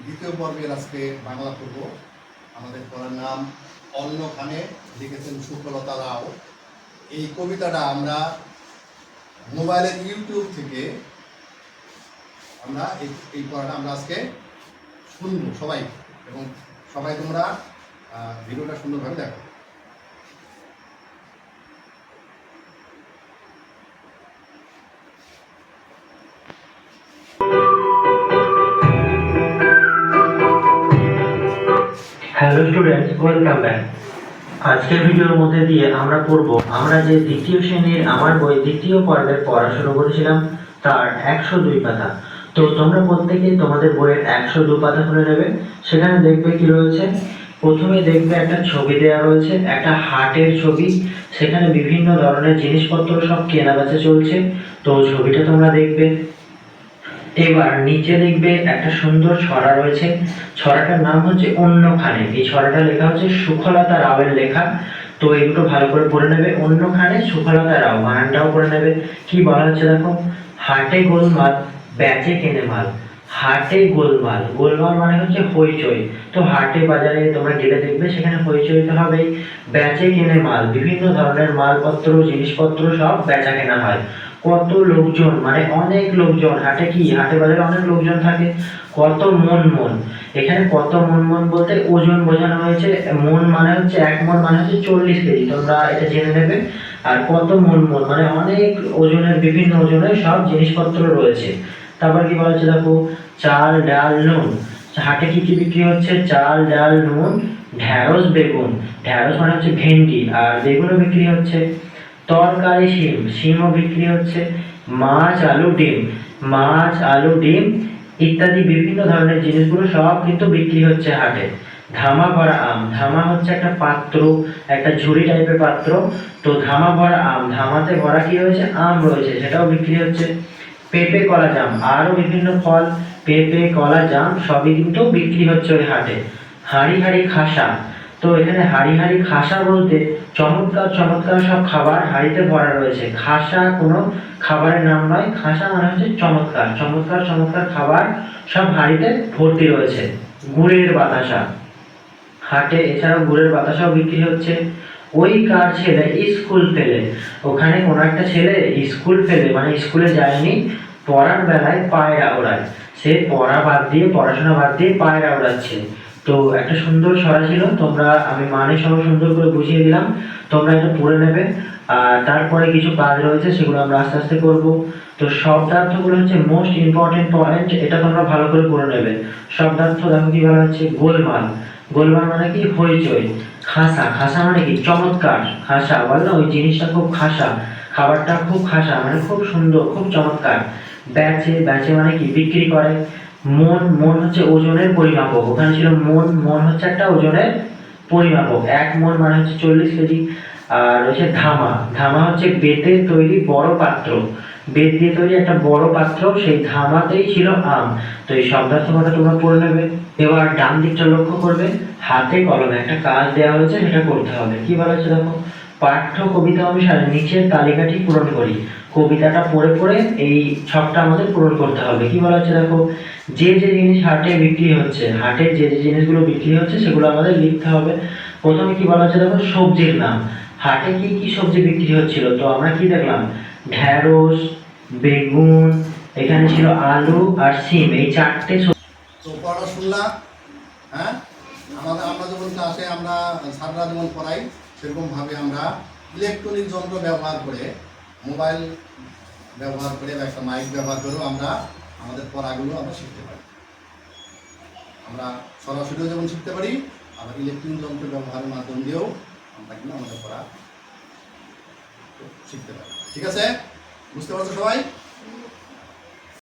দ্বিতীয় পর্বের আজকে বাংলা পড়ব। আমাদের পড়ার নাম অন্যখানে, লিখেছেন সুফলতা রাও। এই কবিতাটা আমরা মোবাইলের ইউটিউব থেকে আমরা এই পড়াটা আমরা আজকে শুনবো সবাই, এবং সবাই তোমরা ভিডিওটা সুন্দরভাবে দেখো। Hello students, welcome back. আজকের ভিডিওর মধ্যে দিয়ে আমরা পড়ব আমরা যে দ্বিতীয় শ্রেণীর আমার বই দ্বিতীয় পর্বের পড়া শুরু করেছিলাম তার 102 পাতা। তো তোমরা প্রত্যেকে তোমাদের বইয়ের 102 পাতা খুলে নেবে। সেখানে দেখবে কি রয়েছে। প্রথমে দেখবে একটা ছবি দেওয়া রয়েছে, একটা হাটের ছবি। সেখানে বিভিন্ন ধরনের জিনিসপত্র সব কেনা বেচা চলছে। তো ছবিটা তোমরা দেখবে। এবার নিচে দেখবে একটা সুন্দর ছড়া রয়েছে। ছড়াটার নাম হচ্ছে অন্যখানে। এই ছড়াটা লেখা হচ্ছে সুখলতা রাওয়ের লেখা। তো এই দুটো ভালো করে পড়ে নেবে। অন্যখানে সুখলতা রাও, বানানটাও পড়ে নেবে। কি বলা হচ্ছে দেখো, হাটে গোলমাল বেচে কেনে মাল। হাটে গোলমাল, গোলমাল মানে হচ্ছে হইচই। তো হাটে বাজারে তোমরা গেলে দেখবে সেখানে হইচই তো হবেই। বেচে কেনে মাল, বিভিন্ন ধরনের মালপত্র জিনিসপত্র সব বেচা কেনা হয়। কত লোকজন, মানে অনেক লোকজন। হাটে কি, হাটে বাজারে অনেক লোকজন থাকে। কত মন মন, এখানে কত মন মন বলতে ওজন বোঝানো হয়েছে। মন মানে হচ্ছে, এক মন মানে হচ্ছে 40 কেজি, তোমরা এটা জেনে নেবে। আর কত মন মন মানে অনেক ওজনের, বিভিন্ন ওজনের সব জিনিসপত্র রয়েছে। তারপর কি বলা হচ্ছে দেখো, চাল ডাল নুন। হাটে কি কি বিক্রি হচ্ছে? চাল ডাল নুন, ঢেঁড়স বেগুন। ঢেঁড়স মানে হচ্ছে ভেন্ডি, আর বেগুনও বিক্রি হচ্ছে। তরকারি শিম, শিমও বিক্রি হচ্ছে। মাছ আলু ডিম, মাছ আলু ডিম ইত্যাদি বিভিন্ন ধরনের জিনিসগুলো সব কিন্তু বিক্রি হচ্ছে হাটে। ধামা ভরা আম, ধামা হচ্ছে একটা পাত্র, একটা ঝুড়ি টাইপের পাত্র। তো ধামা ভরা আম, ধামাতে ভরা কি রয়েছে? আম রয়েছে, সেটাও বিক্রি হচ্ছে। পেঁপে কলা জাম, আরো বিভিন্ন ফল, পেঁপে কলা জাম সবই কিন্তু বিক্রি হচ্ছে ওই হাটে। হাঁড়ি হাঁড়ি খাসা, তো এখানে হাঁড়ি হাঁড়ি খাসা বলতে চমৎকার চমৎকার সব খাবার হাঁড়িতে ভরা রয়েছে। খাসা কোনো খাবারের নাম নয়, খাসা মানে হচ্ছে চমৎকার চমৎকার চমৎকার খাবার সব হাঁড়িতে ভর্তি রয়েছে। গুড়ের বাতাসা, হাটে এছাড়াও গুড়ের বাতাসাও বিক্রি হচ্ছে। ওই কার ছেলে স্কুল ফেলে, ওখানে কোনো একটা ছেলে স্কুল ফেলে মানে স্কুলে যায়নি, পড়ার বেলায় পায়রা ওড়ায়। সে পড়া বাদ দিয়ে, পড়াশোনা বাদ দিয়ে পায়রা ওড়াচ্ছে। তো একটা সুন্দর ছড়া ছিল, তোমরা, আমি মানে সব সুন্দর করে বুঝিয়ে দিলাম, তোমরা এটা পড়ে নেবে। আর তারপরে কিছু কাজ রয়েছে, সেগুলো আমরা আস্তে আস্তে করব। তো শব্দার্থগুলো হচ্ছে মোস্ট ইম্পর্টেন্ট পয়েন্ট, এটা তোমরা ভালো করে পড়ে নেবে। শব্দার্থ দেখো কি বলা হচ্ছে, গোলমাল, গোলমাল মানে কি? হইচই। খাসা, খাসা মানে কি? চমৎকার। খাসা বল না, ওই জিনিসটা খুব খাসা, খাবারটা খুব খাসা মানে খুব সুন্দর, খুব চমৎকার। বেচে, বেচে মানে কি? বিক্রি করে। মন, মন হচ্ছে ওজনের পরিমাপক। ওখানে ছিল মন, মন হচ্ছে একটা ওজনের পরিমাপক। এক মন মানে হচ্ছে 40 কেজি। আর হচ্ছে ধামা, ধামা হচ্ছে বেতের তৈরি বড় পাত্র, বেত দিয়ে তৈরি একটা বড় পাত্র, সেই ধামাতেই ছিল আম। তো এই শব্দার্থ কথা তোমরা পড়ে নেবে। এবার ডান দিকটা লক্ষ্য করবে, হাতে কলমে একটা কাজ দেওয়া হয়েছে, সেটা করতে হবে। কি বলা হচ্ছে দেখো, পাঠ্য কবিতা অনুসারে নিচের তালিকাটি পূরণ করি। কবিতাটা পড়ে পড়ে এই ছকটা আমাদের পূরণ করতে হবে। কি বলা হচ্ছে দেখো, যে যে জিনিস হাটে বিক্রি হচ্ছে, হাটে যে যে জিনিসগুলো বিক্রি হচ্ছে সেগুলো আমাদের লিখতে হবে। প্রথমে কি বলা হচ্ছে দেখো, সবজির নাম। হাটে কি কি সবজি বিক্রি হচ্ছিল? তো আমরা কি দেখলাম, ঢেঁড়স, বেগুন, এখানে ছিল আলু আর সিম, এই চারটে। তো পড়াটা শুনলাম, হ্যাঁ। আমরা যখন ক্লাসে আমরা স্যাররা যেমন পড়াই, সেরকমভাবে আমরা ইলেকট্রনিক যন্ত্র ব্যবহার করে, মোবাইল ব্যবহার করে বা একটা মাইক ব্যবহার করেও আমরা আমাদের পড়াগুলো আমরা শিখতে পারি। আমরা সরাসরিও যেমন শিখতে পারি, আবার ইলেকট্রনিক যন্ত্র ব্যবহারের মাধ্যম দিয়েও আমরা কিন্তু আমাদের পড়া শিখতে পারি। ঠিক আছে? বুঝতে পারছো সবাই?